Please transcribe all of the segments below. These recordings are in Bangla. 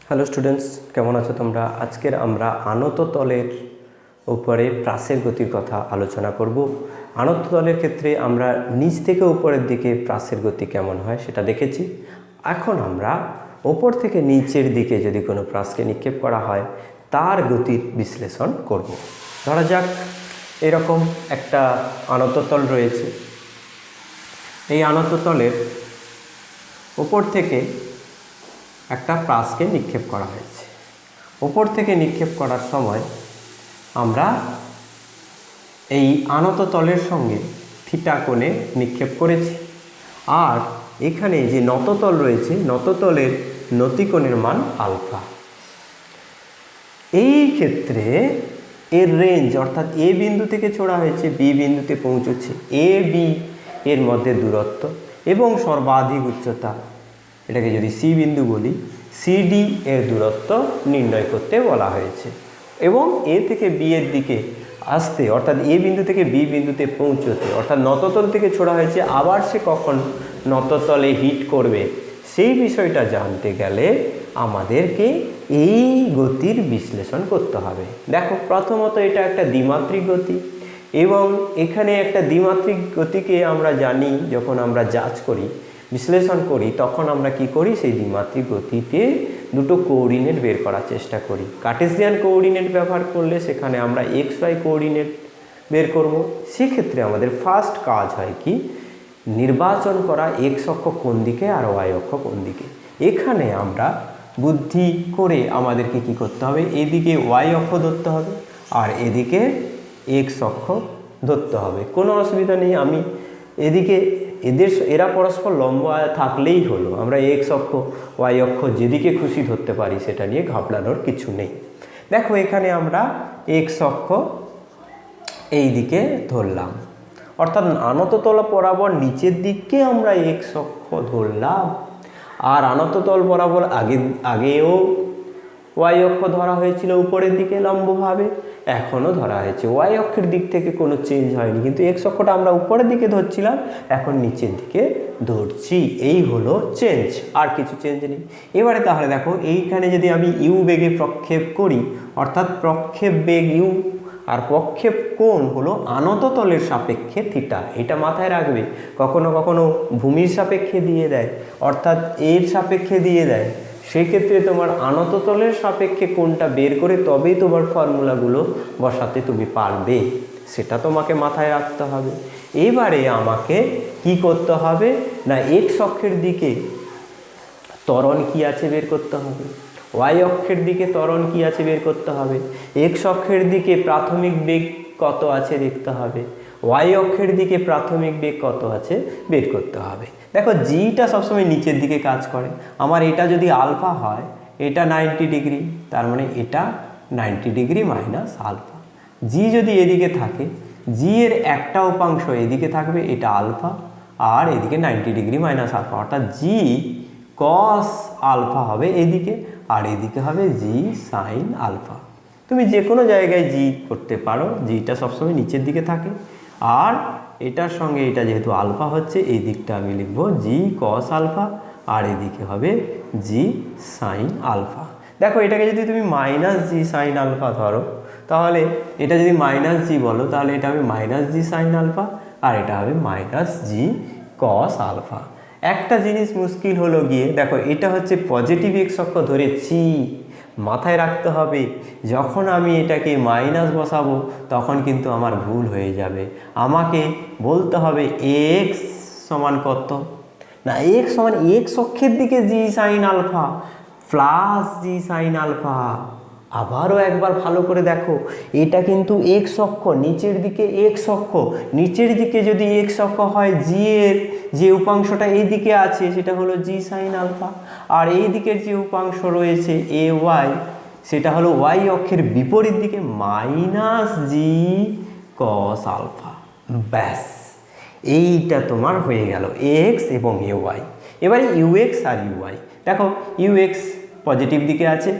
হ্যালো স্টুডেন্টস, কেমন আছো তোমরা? আজকের আমরা আনত তলের উপরে প্রাসের গতির কথা আলোচনা করব। আনত তলের ক্ষেত্রে আমরা নিচ থেকে উপরের দিকে প্রাসের গতি কেমন হয় সেটা দেখেছি। এখন আমরা ওপর থেকে নিচের দিকে যদি কোনো প্রাসকে নিক্ষেপ করা হয় তার গতির বিশ্লেষণ করব। ধরা যাক এরকম একটা আনত তল রয়েছে। এই আনত তলের ওপর থেকে একটা প্রাসকে নিক্ষেপ করা হয়েছে। ওপর থেকে নিক্ষেপ করার সময় আমরা এই আনত তলের সঙ্গে থিটা কোণে নিক্ষেপ করেছি। আর এখানে যে নততল রয়েছে, নততলের নতিকোণের মান আলফা। এই ক্ষেত্রে এর রেঞ্জ অর্থাৎ এ বিন্দু থেকে ছোড়া হয়েছে বি বিন্দুতে পৌঁছচ্ছে, এ বি এর মধ্যে দূরত্ব এবং সর্বাধিক উচ্চতা, এটাকে যদি সি বিন্দু বলি, সিডি এর দূরত্ব নির্ণয় করতে বলা হয়েছে। এবং এ থেকে বি এর দিকে আসতে অর্থাৎ এ বিন্দু থেকে বি বিন্দুতে পৌঁছতে অর্থাৎ নততল থেকে ছোড়া হয়েছে, আবার সে কখন নততলে হিট করবে সেই বিষয়টা জানতে গেলে আমাদেরকে এই গতির বিশ্লেষণ করতে হবে। দেখো, প্রথমত এটা একটা দ্বিমাত্রিক গতি এবং এখানে একটা দ্বিমাত্রিক গতিকে আমরা জানি, যখন আমরা যাচ করি, বিশ্লেষণ করি, তখন আমরা কি করি, সেই দ্বিমাত্রিক গতিতে দুটো কোঅর্ডিনেট বের করার চেষ্টা করি। কার্টেসিয়ান কোঅর্ডিনেট ব্যবহার করলে সেখানে আমরা এক্স ওয়াই কোঅর্ডিনেট বের করব। সেক্ষেত্রে আমাদের ফার্স্ট কাজ হয় কি, নির্বাচন করা এক্স অক্ষ কোন দিকে আর ওয়াই অক্ষ কোন দিকে। এখানে আমরা বুদ্ধি করে আমাদেরকে কি করতে হবে, এদিকে ওয়াই অক্ষ ধরতে হবে আর এদিকে এক্স অক্ষ ধরতে হবে। কোনো অসুবিধা নেই, আমি এদিকে এরা পরস্পর লম্ব থাকলেই হলো। আমরা এক্স অক্ষ ওয়াই অক্ষ যেদিকে খুশি ধরতে পারি, সেটা নিয়ে ঘাবড়ানোর কিছু নেই। দেখো, এখানে আমরা এক্স অক্ষ এই দিকে ধরলাম, অর্থাৎ আনত তল বরাবর নিচের দিকে আমরা এক্স অক্ষ ধরলাম। আর আনত তল বরাবর আগেও ওয়াই অক্ষ ধরা হয়েছিল উপরের দিকে লম্বভাবে, এখনও ধরা হয়েছে। ওয়াই অক্ষের দিক থেকে কোনো চেঞ্জ হয়নি, কিন্তু এক্স অক্ষটা আমরা উপরের দিকে ধরছিলাম, এখন নিচের দিকে ধরছি। এই হলো চেঞ্জ, আর কিছু চেঞ্জ নেই। এবারে তাহলে দেখো, এইখানে যদি আমি ইউ বেগে প্রক্ষেপ করি, অর্থাৎ প্রক্ষেপ বেগ ইউ আর প্রক্ষেপ কোণ হলো আনত তলের সাপেক্ষে থিটা। এটা মাথায় রাখবে। কখনো কখনো ভূমির সাপেক্ষে দিয়ে দেয়, অর্থাৎ এর সাপেক্ষে দিয়ে দেয়। সেই ক্ষেত্রে তোমার আনত তলের সাপেক্ষে কোণটা বের করে তবেই তোমার ফর্মুলাগুলো বসাতে তুমি পারবে, সেটা তোমাকে মাথায় রাখতে হবে। এবারে আমাকে কি করতে হবে না, এক্স অক্ষের দিকে ত্বরণ কি আছে বের করতে হবে, ওয়াই অক্ষের দিকে ত্বরণ কি আছে বের করতে হবে, এক্স অক্ষের দিকে প্রাথমিক বেগ কত আছে দেখতে হবে, ওয়াই অক্ষের দিকে প্রাথমিক বেগ কত আছে বের করতে হবে। দেখো, জিটা সবসময় নিচের দিকে কাজ করে। আমার এটা যদি আলফা হয়, এটা 90 ডিগ্রি, তার মানে এটা 90 ডিগ্রি মাইনাস আলফা। জি যদি এদিকে থাকে, জি এর একটা উপাংশ এদিকে থাকবে, এটা আলফা, আর এদিকে 90 ডিগ্রি মাইনাস আলফা, অর্থাৎ জি কস আলফা হবে এদিকে, আর এদিকে হবে জি সাইন আলফা। তুমি যে কোনো জায়গায় জি করতে পারো, জিটা সবসময় নিচের দিকে থাকে। আর এটার সঙ্গে এটা যেহেতু আলফা হচ্ছে, এই দিকটা আমি লিখবো জি কস আলফা, আর এদিকে হবে জি সাইন আলফা। দেখো, এটাকে যদি তুমি মাইনাস জি সাইন আলফা ধরো, তাহলে এটা যদি মাইনাস জি বলো, তাহলে এটা হবে মাইনাস জি সাইন আলফা, আর এটা হবে মাইনাস জি কস আলফা। একটা জিনিস মুশকিল হলো গিয়ে, দেখো এটা হচ্ছে পজিটিভ এক্স অক্ষ ধরেছি, মাথায় রাখতে হবে যখন আমি এটাকে মাইনাস বসাবো তখন কিন্তু আমার ভুল হয়ে যাবে। আমাকে বলতে হবে এক্স সমান কত না, এক্স সমান এক্স অক্ষের দিকে G sine alpha plus G sine alpha. আবারও একবার ভালো করে দেখো, এটা কিন্তু এক্স অক্ষ, নিচের দিকে এক্স অক্ষ, নিচের দিকে যদি এক্স অক্ষ হয়, জি এর যে উপাংশটা এই দিকে আছে সেটা হলো জি সাইন আলফা, আর এই দিকের যে উপাংশ রয়েছে এ ওয়াই, সেটা হলো ওয়াই অক্ষের বিপরীত দিকে মাইনাস জি কস আলফা। ব্যাস, এইটা তোমার হয়ে গেল এক্স এবং এ ওয়াই। এবারে ইউএক্স আর ইউওয়াই, দেখো ইউএক্স পজিটিভ দিকে আছে,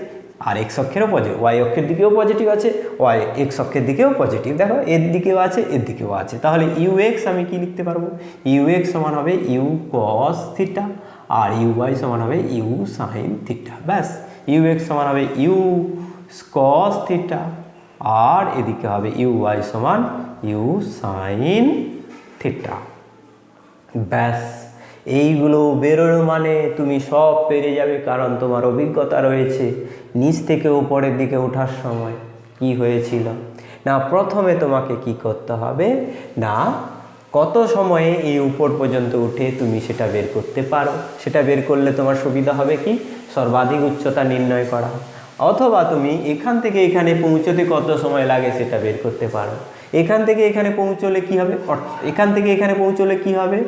আর এক্স অক্ষেরও পজিটিভ, ওয়াই অক্ষের দিকেও পজিটিভ আছে, ওয়াই এক্স অক্ষের দিকেও পজিটিভ, দেখো এর দিকেও আছে এর দিকেও আছে। তাহলে ইউএক্স আমি কি লিখতে পারবো, ইউএক্স সমান হবে ইউ কস থিটা, আর ইউওয়াই সমান হবে ইউ সাইন থিটা। ব্যাস, ইউ এক্স সমান হবে ইউ কস থিটা, আর এদিকে হবে ইউ ওয়াই সমান ইউ সাইন থিটা। ব্যাস, এইগুলো বেরোনো মানে তুমি সব পেরে যাবে, কারণ তোমার অভিজ্ঞতা রয়েছে নিচ থেকে উপরের দিকে ওঠার সময় কি হয়েছিল। না, প্রথমে তোমাকে কি করতে হবে না, কত সময়ে এই উপর পর্যন্ত উঠে তুমি সেটা বের করতে পারো। সেটা বের করলে তোমার সুবিধা হবে কি, সর্বাধিক উচ্চতা নির্ণয় করা, অথবা তুমি এখান থেকে এখানে পৌঁছতে কত সময় লাগে সেটা বের করতে পারো। এখান থেকে এখানে পৌঁছলে কি হবে, এখান থেকে এখানে পৌঁছলে কি হবে,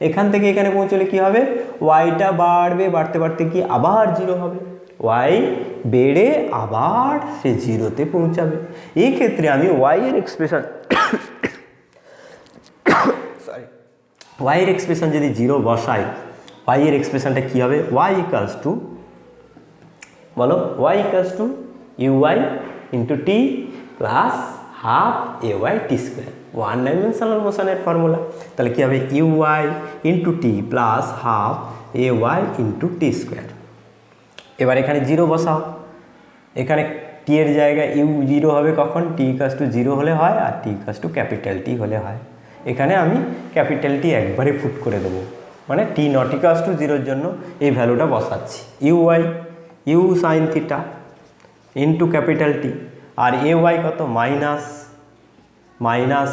এখান থেকে এখানে পৌঁছলে কি হবে, ওয়াইটা বাড়বে, বাড়তে বাড়তে কি আবার জিরো হবে, ওয়াই বেড়ে আবার সে জিরোতে পৌঁছাবে। এই ক্ষেত্রে আমি ওয়াই এর এক্সপ্রেশন ওয়াই এর এক্সপ্রেশন যদি জিরো বসাই, ওয়াই এর এক্সপ্রেশনটা কি হবে, ওয়াই ইকালস টু, বলো, Y equals to U Y into T plus half A Y T square, one dimensional মোশনের ফর্মুলা। তাহলে কী হবে, U Y into T plus half A Y into T square. এবার এখানে জিরো বসাও, এখানে টি এর জায়গায় ইউ জিরো হবে কখন, টি ইকালস টু জিরো হলে হয়, আর টি ইকালস টু ক্যাপিটাল টি হলে হয়। এখানে আমি ক্যাপিটাল টি একবারে পুট করে দেবো, মানে টি নট ইকালস টু জিরোর জন্য এই ভ্যালুটা বসাচ্ছি, U Y U sine theta into capital T, আর এ ওয়াই কত, মাইনাস মাইনাস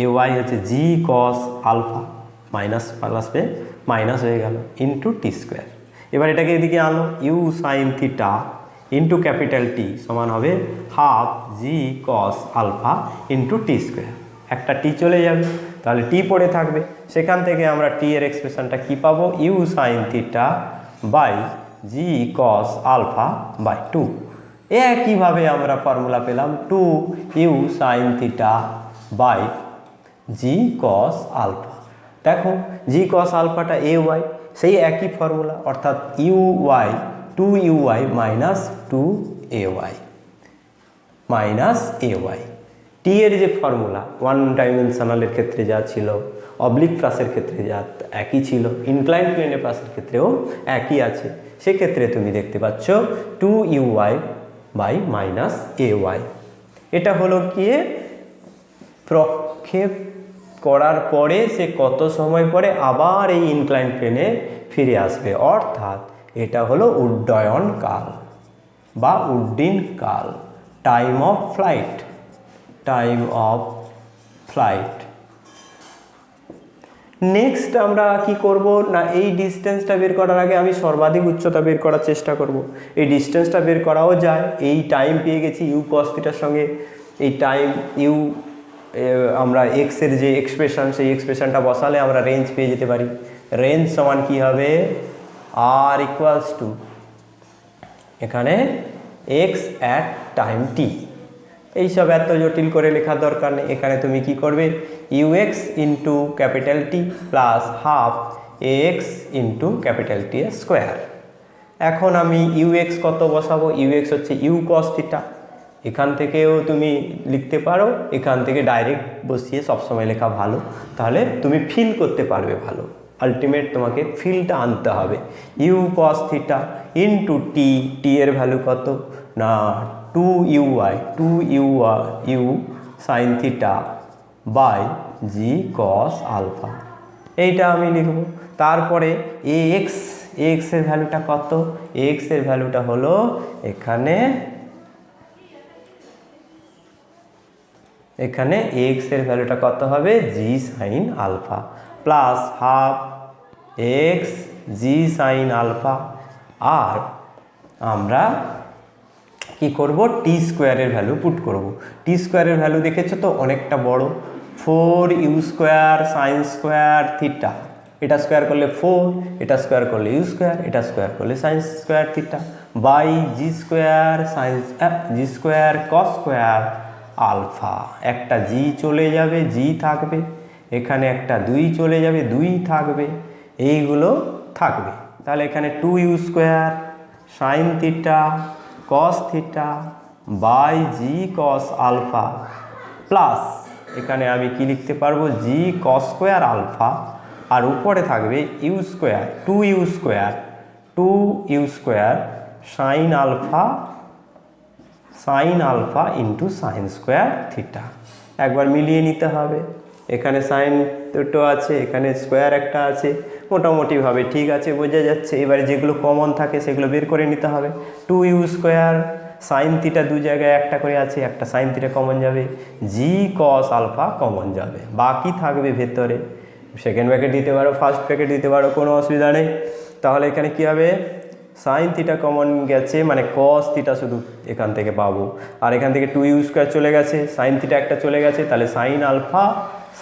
এ ওয়াই হচ্ছে G cos alpha, minus plus পে মাইনাস হয়ে গেল, ইন্টু টি স্কোয়ার। এবার এটাকে এদিকে আনো, U sine theta into capital T সমান হবে half G cos alpha into T square. একটা টি চলে যাবে, তাহলে টি পড়ে থাকবে, সেখান থেকে আমরা টি এর এক্সপ্রেশনটা কী পাবো, U sine theta by G cos alpha by two. একইভাবে আমরা ফর্মুলা পেলাম two U sine theta by G cos alpha. দেখো জি কস আলফাটা এ ওয়াই, সেই একই ফর্মুলা, অর্থাৎ U Y two U Y minus two A Y minus A Y. T এর যে ফর্মুলা ওয়ান ডাইমেনশনালের ক্ষেত্রে যা ছিল, অবলিক প্লাসের ক্ষেত্রে যা একই ছিল, ইনক্লাইন প্লেনে প্লাসের ক্ষেত্রেও একই আছে। সেক্ষেত্রে তুমি দেখতে পাচ্ছ two U Y by minus A Y. এটা হলো কি প্রক্ষেপ করার পরে সে কত সময় পরে আবার এই ইনক্লাইন প্লেনে ফিরে আসবে, অর্থাৎ এটা হলো উড্ডয়ন কাল বা উড্ডীন কাল, time of flight, time of flight. Next আমরা কি করব না, এই ডিস্টেন্সটা বের করার আগে আমি সর্বাধিক উচ্চতা বের করার চেষ্টা করব। এই ডিস্টেন্সটা বের করাও যায়, এই টাইম পেয়ে গেছি ইউ কস থিটার সঙ্গে, এই টাইম ইউ আমরা এক্সের যে এক্সপ্রেশন, সেই এক্সপ্রেশনটা বসালে আমরা রেঞ্জ পেয়ে যেতে পারি। রেঞ্জ সমান কি হবে, আর ইকুয়ালস টু এখানে এক্স অ্যাট টাইম টি। এইসব এত জটিল করে লেখার দরকার নেই, এখানে তুমি কি করবে, U X into capital T plus half A X into capital T square. এখন আমি ইউ এক্স কত বসাবো, ইউ এক্স হচ্ছে ইউ কস থিটা, এখান থেকেও তুমি লিখতে পারো, এখান থেকে ডাইরেক্ট বসিয়ে সবসময় লেখা ভালো, তাহলে তুমি ফিল করতে পারবে ভালো। আলটিমেট তোমাকে ফিলটা আনতে হবে। U cos theta into T, T এর ভ্যালু কত না two U Y, two U sine theta by G cos alpha, এইটা আমি লিখব। তারপরে এ এক্সের ভ্যালুটা কত, এক্সের ভ্যালুটা হলো এখানে এক্সের ভ্যালুটা কত হবে, G sine alpha plus half X G sine alpha. আর আমরা কি করব, টি স্কোয়ারের ভ্যালু পুট করব। টি স্কোয়ারের ভ্যালু দেখেছো তো অনেকটা বড়, four U square sine square theta, এটা স্কোয়ার করলে ফোর, এটা স্কোয়ার করলে ইউ স্কোয়ার, এটা স্কোয়ার করলে sine square theta by G square sine G square cos square alpha. একটা জি চলে যাবে, জি থাকবে, এখানে একটা দুই চলে যাবে, দুই থাকবে, এইগুলো থাকবে। তাহলে এখানে two U square sine theta cos theta by G cos alpha plus এখানে আমি কি লিখতে পারবো, জি কস স্কোয়ার আলফা, আর উপরে থাকবে U square two U square sine alpha into sine square theta. একবার মিলিয়ে নিতে হবে, এখানে সাইন দুটো আছে, এখানে স্কোয়ার একটা আছে, মোটামুটিভাবে ঠিক আছে, বোঝা যাচ্ছে। এবারে যেগুলো কমন থাকে সেগুলো বের করে নিতে হবে। 2u স্কোয়ার সাইন থিটা দু জায়গায় একটা করে আছে, একটা সাইন থিটা কমন যাবে, জি কস আলফা কমন যাবে, বাকি থাকবে ভেতরে। সেকেন্ড ব্র্যাকেট দিতে পারো, ফার্স্ট ব্র্যাকেট দিতে পারো, কোনো অসুবিধা নেই। তাহলে এখানে কী হবে, সাইন থিটা কমন গেছে, মানে কস থিটা শুধু এখান থেকে পাবো, আর এখান থেকে 2u স্কোয়ার চলে গেছে, সাইন থিটা একটা চলে গেছে, তাহলে সাইন আলফা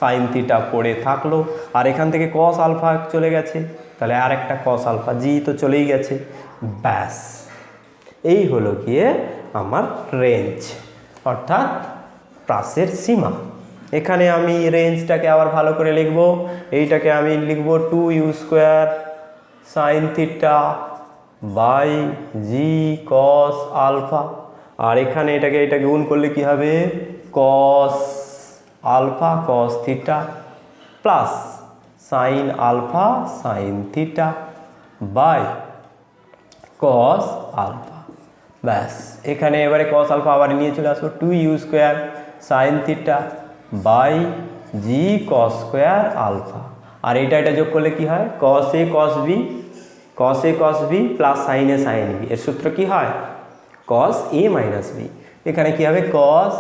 সাইন থিটা পড়ে থাকলো, আর এখান থেকে কস আলফা চলে গেছে, তাহলে আর একটা কস আলফা, জি তো চলেই গেছে। ব্যাস, এই হলো গিয়ে আমার রেঞ্জ, অর্থাৎ প্রাসের সীমা। এখানে আমি রেঞ্জটাকে আবার ভালো করে লিখব, এইটাকে আমি লিখব 2u square sine theta by G cos alpha, আর এখানে এটাকে গুণ করলে কি হবে, cos alpha cos theta plus sine alpha sine theta by cos alpha. ব্যাস, এখানে এবারে কস আলফা আবার নিয়ে চলে আসবো, 2u square sine theta by G cos square alpha, আর এটা যোগ করলে কি হয়, cos A cos B plus sine A sine B, এর সূত্র কি হয়, কস এ মাইনাস বি। এখানে কি হবে, cos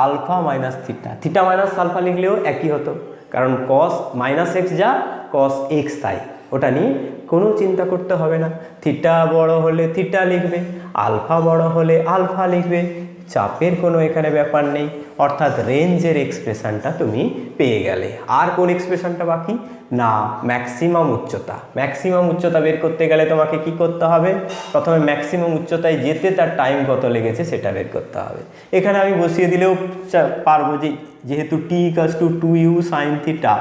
alpha minus theta, theta minus alpha লিখলেও একই হতো, কারণ কস মাইনাস এক্স যা কস এক্স তাই, ওটা নিয়ে কোনো চিন্তা করতে হবে না। থিটা বড় হলে থিটা লিখবে, আলফা বড় হলে আলফা লিখবে, চাপের কোনো এখানে ব্যাপার নেই। অর্থাৎ রেঞ্জের এক্সপ্রেশনটা তুমি পেয়ে গেলে। আর কোন এক্সপ্রেশনটা বাকি না, ম্যাক্সিমাম উচ্চতা। ম্যাক্সিমাম উচ্চতা বের করতে গেলে তোমাকে কি করতে হবে, প্রথমে ম্যাক্সিমাম উচ্চতায় যেতে তার টাইম কত লেগেছে সেটা বের করতে হবে। এখানে আমি বসিয়ে দিলেও পারবো, যেহেতু t = 2u sine theta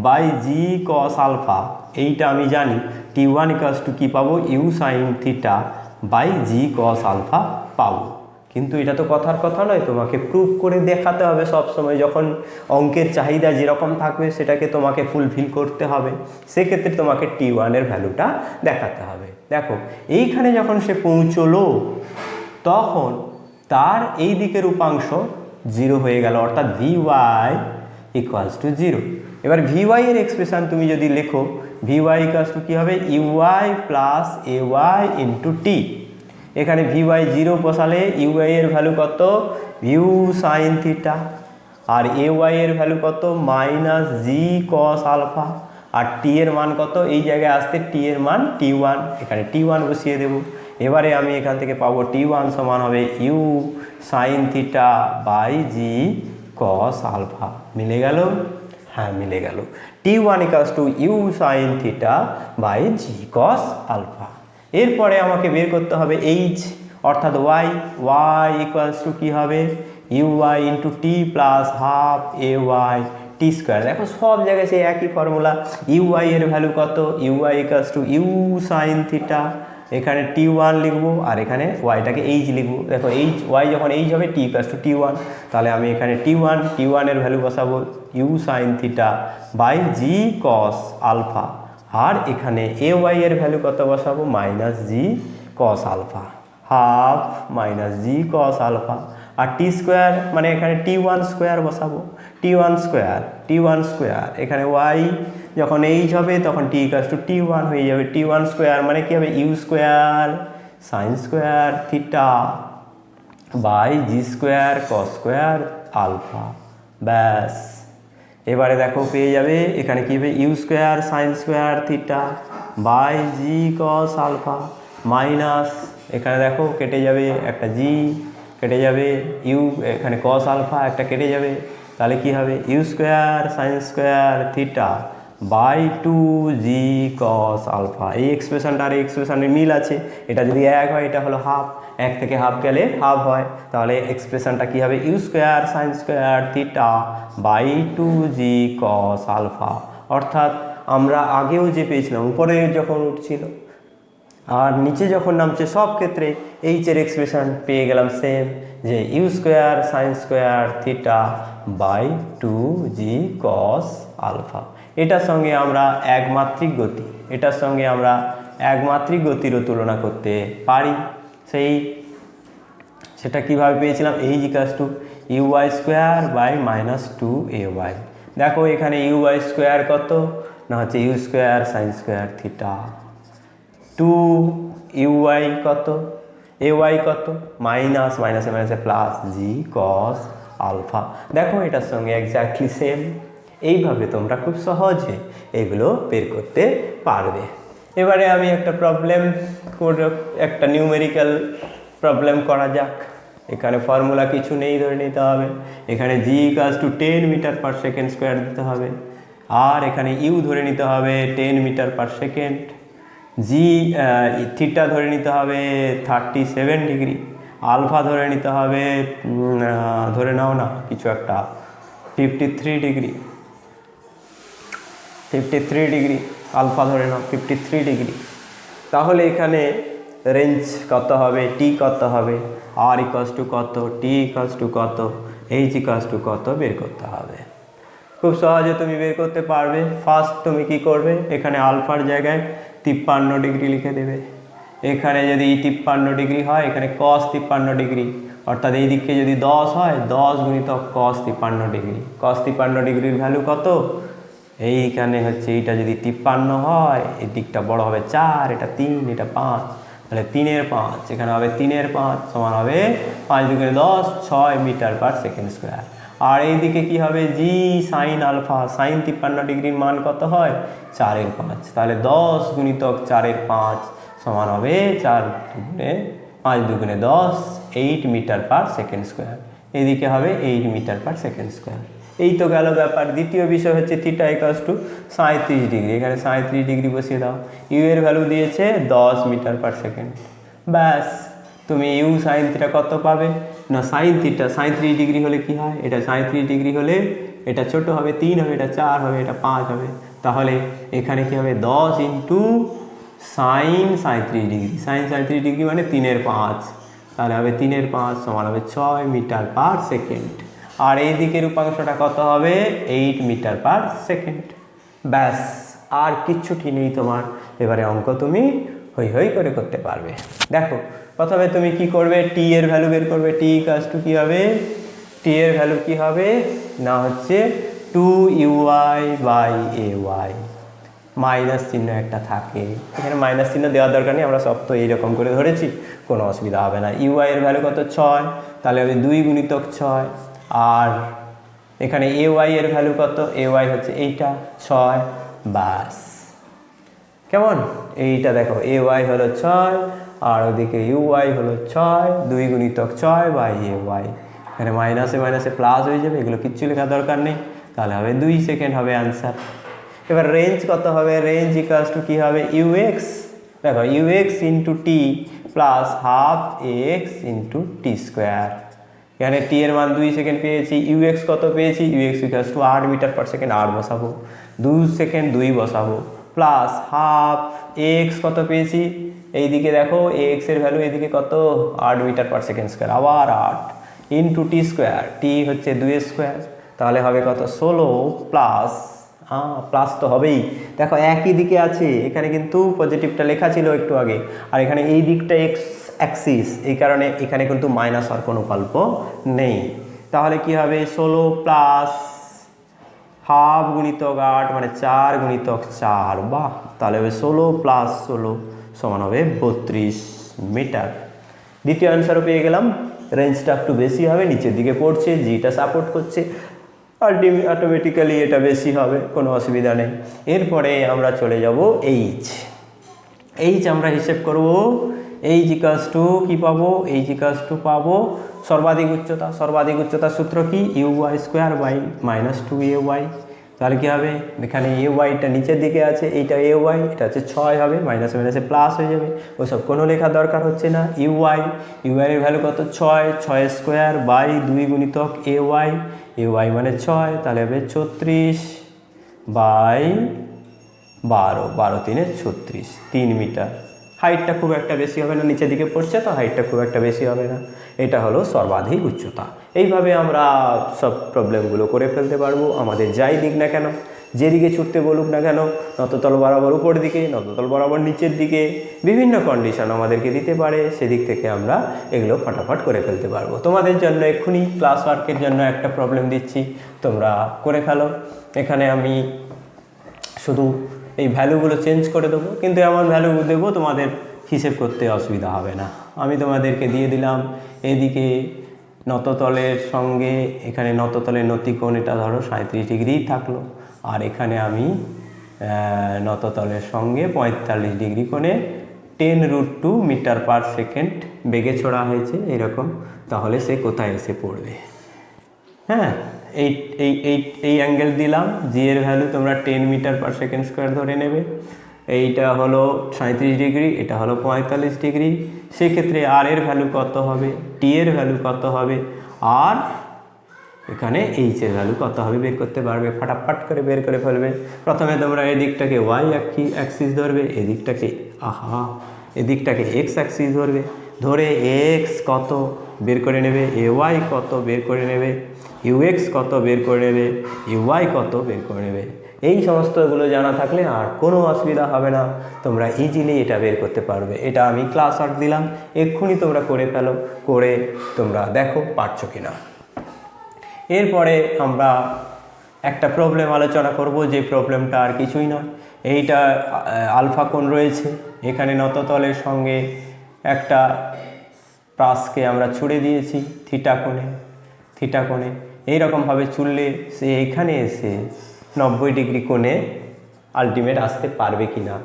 by G cos alpha, এইটা আমি জানি, t1 = কি পাবো, U sine theta by G cos alpha পাবো। কিন্তু এটা তো কথার কথা নয়, তোমাকে প্রুভ করে দেখাতে হবে সব সময়। যখন অঙ্কের চাহিদা যেরকম থাকবে সেটাকে তোমাকে ফুলফিল করতে হবে, সেক্ষেত্রে তোমাকে t1 এর ভ্যালুটা দেখাতে হবে। দেখো এইখানে যখন সে পৌঁছলো তখন তার এই দিকের উপাংশ 0 হয়ে গেল, অর্থাৎ vy = 0। এবার vy এর এক্সপ্রেশন তুমি যদি লেখো, vy = কি হবে, uy plus ay into T. এখানে vy 0 বসালে uy এর ভ্যালু কত, ইউ সাইন থিটা, আর ay এর ভ্যালু কত, মাইনাস জি কস আলফা, আর টি এর মান কত, এই জায়গায় আসতে টি এর মান t1, এখানে t1 বসিয়ে দেব। এবারে আমি এখান থেকে পাবো t1 সমান হবে U sine theta by G cos alpha. মিলে গেল? হ্যাঁ মিলে গেল। t1 = U sine theta by G cos alpha. এরপরে আমাকে বের করতে হবে এইচ, অর্থাৎ y = কি হবে, uy into T plus half ay টি স্কোয়ার। দেখো সব জায়গায় সেই একই ফর্মুলা। uy এর ভ্যালু কত, uy = ইউ সাইন থিটা, এখানে t1 লিখবো, আর এখানে yটাকে এইচ লিখবো। দেখো এইচ, y যখন এইচ হবে t = t1, তাহলে আমি এখানে t1 এর ভ্যালু বসাবো U sine theta by G cos alpha, আর এখানে ay এর ভ্যালু কত বসাবো, minus G cos alpha, half minus G cos alpha, আর টি স্কোয়ার মানে এখানে t1 স্কোয়ার বসাবো, t1 স্কোয়ার, এখানে y যখন এইচ হবে তখন t = t1 হয়ে যাবে, t1 স্কোয়ার মানে কি হবে, U square sine square theta by G square cos square alpha. ব্যাস, এবারে দেখো পেয়ে যাবে এখানে কি হবে, U square sine square theta by G cos alpha, minus এখানে দেখো কেটে যাবে, একটা জি কেটে যাবে, ইউ এখানে কস আলফা একটা কেটে যাবে, তাহলে কি হবে, U square sine square theta by 2 cos alpha. এই এক্সপ্রেশনটা আর এই এক্সপ্রেশনের মিল আছে, এটা যদি 1 হয় এটা হলো হাফ, 1 থেকে হাফ গেলে হাফ হয়, তাহলে এক্সপ্রেশনটা কি হবে, U square sine square theta by 2 cos alpha. অর্থাৎ আমরা আগেও যে পেয়েছিলাম উপরে যখন উঠছিল আর নিচে যখন নামছে সব ক্ষেত্রে এইচের এক্সপ্রেশন পেয়ে গেলাম সেম, যে U square sine square theta by 2 cos alpha. এটার সঙ্গে আমরা একমাত্রিক গতি, এটার সঙ্গে আমরা একমাত্রিক গতিরও তুলনা করতে পারি। সেটা কিভাবে পেয়েছিলাম, H equals to U Y square by minus two A Y. দেখো এখানে ইউ ওয়াই স্কোয়ার কত না হচ্ছে U square sine square theta, two U Y কত, এ ওয়াই কত, মাইনাস মাইনাসে মাইনাসে প্লাস জি কস আলফা। দেখো এটার সঙ্গে এক্স্যাক্টলি সেম। এইভাবে তোমরা খুব সহজে এগুলো বের করতে পারবে। এবারে আমি একটা প্রবলেম, একটা নিউমেরিক্যাল প্রবলেম করা যাক। এখানে ফর্মুলা কিছু নেই ধরে নিতে হবে। এখানে G equals to 10 metre per second square দিতে হবে, আর এখানে ইউ ধরে নিতে হবে 10 metre per second, G theta ধরে নিতে হবে 37 ডিগ্রি, আলফা ধরে নিতে হবে ধরে নাও না কিছু একটা 53 ডিগ্রি, আলফা ধরে নাও 53 ডিগ্রি। তাহলে এখানে রেঞ্জ কত হবে, টি কত হবে, আর ইকুয়ালস টু কত, টি ইকুয়ালস টু কত, এইচ ইকুয়ালস টু কত বের করতে হবে। খুব সহজে তুমি বের করতে পারবে। ফার্স্ট তুমি কি করবে, এখানে আলফার জায়গায় 53 ডিগ্রি লিখে দেবে। এখানে যদি 53 ডিগ্রি হয়, এখানে কস 53 ডিগ্রি, অর্থাৎ এই দিকে যদি 10 হয় 10 গুণিতক কস 53 ডিগ্রি। কস 53 ডিগ্রির ভ্যালু কত, এইখানে হচ্ছে এইটা যদি 53 হয়, এই দিকটা বড় হবে 4, এটা 3, এটা 5, তাহলে 3-এর 5, এখানে হবে 3-এর 5 সমান হবে 5 দুগুণে 10, 6 মিটার পার সেকেন্ড স্কোয়ার। আর এইদিকে কি হবে, জি সাইন আলফা, সাইন 53 ডিগ্রির মান কত হয় 4-এর 5, তাহলে 10 গুণিতক 4-এর 5 সমান হবে 4 দুগুণে 5 দুগুণে 10, 8 মিটার পার সেকেন্ড স্কোয়ার। এইদিকে হবে 8 মিটার পার সেকেন্ড স্কোয়ার। এই তো গেল ব্যাপার। দ্বিতীয় বিষয় হচ্ছে থিটা ইকুয়ালস টু 37 ডিগ্রি। এখানে 37 ডিগ্রি বসিয়ে দাও। ইউ এর ভ্যালু দিয়েছে 10 মিটার পার সেকেন্ড। ব্যাস, তুমি ইউ সাইন থিটা কত পাবে না, সাইন থিটা 37 ডিগ্রি হলে কি হয়, এটা 37 ডিগ্রি হলে এটা ছোট হবে 3 হবে, এটা 4 হবে, এটা 5 হবে। তাহলে এখানে কি হবে 10 into sine 37 degree, sine 37 degree মানে 3-এর 5, তাহলে হবে 3-এর 5 সমান হবে 6 মিটার পার সেকেন্ড। আর এই দিকের উপাংশটা কত হবে 8 মিটার পার সেকেন্ড। ব্যাস, আর কিচ্ছুটি নেই তোমার। এবারে অঙ্ক তুমি হই হই করে করতে পারবে। দেখো প্রথমে তুমি কি করবে, টি এর ভ্যালু বের করবে। টি ইকুয়ালস টু কী হবে, টি এর ভ্যালু কি হবে না হচ্ছে 2uy by A Y, minus চিহ্ন একটা থাকে, এখানে মাইনাস চিহ্ন দেওয়ার দরকার নেই, আমরা সব তো এইরকম করে ধরেছি, কোনো অসুবিধা হবে না। ইউআই এর ভ্যালু কত 6, তাহলে হবে 2 গুণিতক 6, আর এখানে এ ওয়াই এর ভ্যালু কত, এ ওয়াই হচ্ছে এইটা 6, বাস কেমন, এইটা দেখো এ ওয়াই হলো 6 আর ওদিকে ইউআই হলো 6, 2 গুণিতক 6 বাই এ ওয়াই। এখানে মাইনাসে মাইনাসে প্লাস হয়ে যাবে, এগুলো কিচ্ছু লেখার দরকার নেই, তাহলে হবে 2 সেকেন্ড হবে অ্যান্সার। এবার রেঞ্জ কত হবে, রেঞ্জ ইকুয়ালস টু কী হবে ইউএক্স, দেখো UX into T plus half x into T square. এখানে টি এর মান 2 সেকেন্ড পেয়েছি, ইউএক্স কত পেয়েছি, UX equals to 8 metre per second, 8 বসাবো, 2 সেকেন্ড 2 বসাবো, প্লাস হাফ এক্স কত পেয়েছি, এইদিকে দেখো এক্স এর ভ্যালু এইদিকে কত 8 মিটার পার সেকেন্ড স্কোয়ার, আবার 8 ইন্টু টি স্কোয়ার, টি হচ্ছে 2 স্কোয়ার, তাহলে হবে কত 16 প্লাস, প্লাস তো হবেই, দেখো একই দিকে আছে, এখানে কিন্তু পজিটিভটা লেখা ছিল একটু আগে, আর এখানে এই দিকটা এক্স অ্যাক্সিস, এই কারণে এখানে কিন্তু মাইনাস হওয়ার কোনো গল্প নেই। তাহলে কি হবে 16 প্লাস হাফ গুণিতক 8 মানে 4 গুণিতক 4, বাহ, তাহলে হবে 16 প্লাস 16 সমান হবে 32 মিটার। দ্বিতীয় অ্যান্সারও পেয়ে গেলাম। রেঞ্জটা একটু বেশি হবে, নিচের দিকে পড়ছে, জিটা সাপোর্ট করছে, অটোমেটিক্যালি এটা বেশি হবে, কোনো অসুবিধা নেই। এরপরে আমরা চলে যাব এইচ। এইচ আমরা হিসেব করব, এইচ ইকুয়ালস টু কী পাবো, এইচ ইকুয়ালস টু পাবো সর্বাধিক উচ্চতা। সর্বাধিক উচ্চতার সূত্র কি, U Y square by minus 2ay। তাহলে কী হবে, এখানে এ ওয়াইটা নিচের দিকে আছে, এইটা এ ওয়াই, এটা হচ্ছে 6 হবে, মাইনাসে মাইনাসে প্লাস হয়ে যাবে, ওইসব কোনো লেখার দরকার হচ্ছে না। ইউআই, ইউআই এর ভ্যালু কত 6, 6 স্কোয়ার বাই 2 গুণিতক এ ওয়াই মানে 6, তাহলে হবে 36 বাই 12, 12 3 36, 3 মিটার। হাইটটা খুব একটা বেশি হবে না, নিচের দিকে পড়ছে তো হাইটটা খুব একটা বেশি হবে না। এটা হলো সর্বাধিক উচ্চতা। এইভাবে আমরা সব প্রবলেমগুলো করে ফেলতে পারবো। আমাদের যাই দিক না কেন, যেদিকে ছুটতে বলুক না কেন, নততল বরাবর উপর দিকে, নততল বরাবর নিচের দিকে, বিভিন্ন কন্ডিশন আমাদেরকে দিতে পারে, সেদিক থেকে আমরা এগুলো ফটাফট করে ফেলতে পারবো। তোমাদের জন্য এক্ষুনি ক্লাস ওয়ার্কের জন্য একটা প্রবলেম দিচ্ছি, তোমরা করে ফেলো। এখানে আমি শুধু এই ভ্যালুগুলো চেঞ্জ করে দেবো, কিন্তু এমন ভ্যালু দেবো তোমাদের হিসেব করতে অসুবিধা হবে না। আমি তোমাদেরকে দিয়ে দিলাম এদিকে নততলের সঙ্গে, এখানে নততলের নতিকোণ এটা ধরো 37 ডিগ্রি থাকলো, আর এখানে আমি নততলের সঙ্গে 45 ডিগ্রি কোণে 10√2 মিটার/সেকেন্ড বেগে ছোড়া হয়েছে এরকম, তাহলে সে কোথায় এসে পড়বে? হ্যাঁ, এই অ্যাঙ্গেল দিলাম, জি এর ভ্যালু তোমরা 10 মিটার/সেকেন্ড² ধরে নেবে। এইটা হলো 37 ডিগ্রি, এটা হলো 45 ডিগ্রি। সেক্ষেত্রে আর এর ভ্যালু কত হবে, টি এর ভ্যালু কত হবে, আর এখানে এইচ এর ভ্যালু কত হবে বের করতে পারবে, ফটাফট করে বের করে ফেলবে। প্রথমে তোমরা এদিকটাকে ওয়াই অ্যাক্সিস ধরবে, এদিকটাকে এক্স অ্যাক্সিস ধরবে, ধরে এক্স কত বের করে নেবে, এ ওয়াই কত বের করে নেবে, ইউএক্স কত বের করে নেবে, ইউওয়াই কত বের করে নেবে। এই সমস্তগুলো জানা থাকলে আর কোনো অসুবিধা হবে না, তোমরা ইজিলি এটা বের করতে পারবে। এটা আমি ক্লাস ওয়ার্ক দিলাম, এক্ষুনি তোমরা করে ফেলো, করে তোমরা দেখো পারছো কিনা। এরপরে আমরা একটা প্রবলেম আলোচনা করব, যে প্রবলেমটা আর কিছুই নয়, এইটা আলফা কোণ রয়েছে, এখানে নততলের সঙ্গে একটা প্রাসকে আমরা ছুড়ে দিয়েছি থিটা কোণে। এইরকমভাবে চুললে সে এখানে এসে 90 ডিগ্রি কোণে আলটিমেট আসতে পারবে কি না।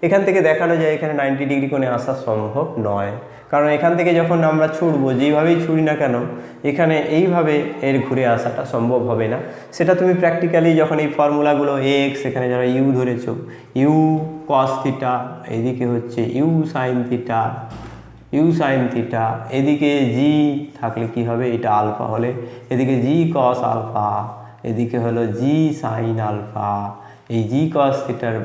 এখান থেকে দেখানো যায় এখানে 90 ডিগ্রি কোণে আসা সম্ভব নয়, কারণ এখান থেকে যখন আমরা ছুড়বো, যেইভাবেই ছুড়ি না কেন, এখানে এইভাবে এর ঘুরে আসাটা সম্ভব হবে না। সেটা তুমি প্র্যাকটিক্যালি যখন এই ফর্মুলাগুলো এক্স, এখানে যারা ইউ ধরেছ, ইউ কস থিটা, এদিকে হচ্ছে ইউ সাইন থিটা, এদিকে জি থাকলে কি হবে, এটা আলফা হলে এদিকে জি কস আলফা, এদিকে হলো জি সাইন আলফা। এই জি কস থিটার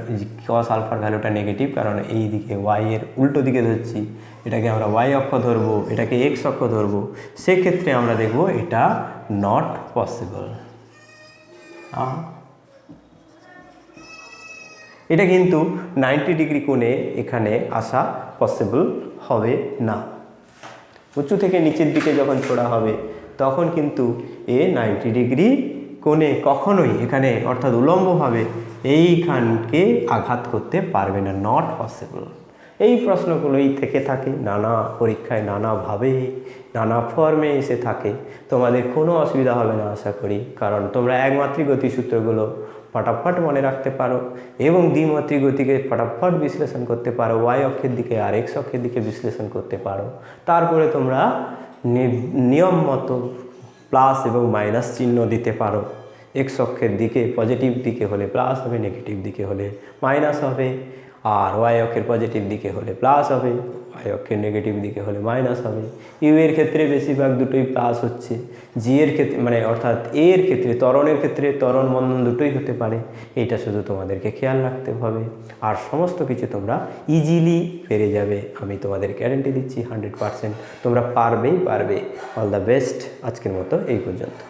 কস আলফার ভ্যালুটা নেগেটিভ, কারণ এই দিকে ওয়াই এর উল্টো দিকে ধরছি, এটাকে আমরা ওয়াই অক্ষ ধরবো, এটাকে এক্স অক্ষ ধরবো। সেক্ষেত্রে আমরা দেখব এটা নট পসিবল। এটা কিন্তু 90 ডিগ্রি কোণে এখানে আসা পসিবল হবে না। উঁচু থেকে নিচের দিকে যখন ছোড়া হবে তখন কিন্তু এ 90 ডিগ্রি কোণে কখনোই এখানে অর্থাৎ উলম্বভাবে এইখানকে আঘাত করতে পারবে না, নট পসিবল। এই প্রশ্নগুলোই থেকে থাকে নানা পরীক্ষায়, নানাভাবে নানা ফর্মে এসে থাকে। তোমাদের কোনো অসুবিধা হবে না আশা করি, কারণ তোমরা একমাত্রিক গতিসূত্রগুলো ফটাফট মনে রাখতে পারো এবং দ্বিমাত্রিক গতিকে ফটাফট বিশ্লেষণ করতে পারো, ওয়াই অক্ষের দিকে আর এক্স অক্ষের দিকে বিশ্লেষণ করতে পারো। তারপরে তোমরা নিয়ম মতো প্লাস এবং মাইনাস চিহ্ন দিতে পারো। এক্স অক্ষের দিকে পজিটিভ দিকে হলে প্লাস হবে, নেগেটিভ দিকে হলে মাইনাস হবে, আর ওয়াই অক্ষের পজিটিভ দিকে হলে প্লাস হবে, ওয়াই অক্ষের নেগেটিভ দিকে হলে মাইনাস হবে। ইউ এর ক্ষেত্রে বেশিরভাগ দুটোই প্লাস হচ্ছে, জি এর ক্ষেত্রে মানে অর্থাৎ এ এর ক্ষেত্রে ত্বরণের ক্ষেত্রে ত্বরণ বন্ধন দুটোই হতে পারে। এইটা শুধু তোমাদেরকে খেয়াল রাখতে হবে, আর সমস্ত কিছু তোমরা ইজিলি পেরে যাবে, আমি তোমাদের গ্যারেন্টি দিচ্ছি 100%। তোমরা পারবে। All the best. আজকের মতো এই পর্যন্ত।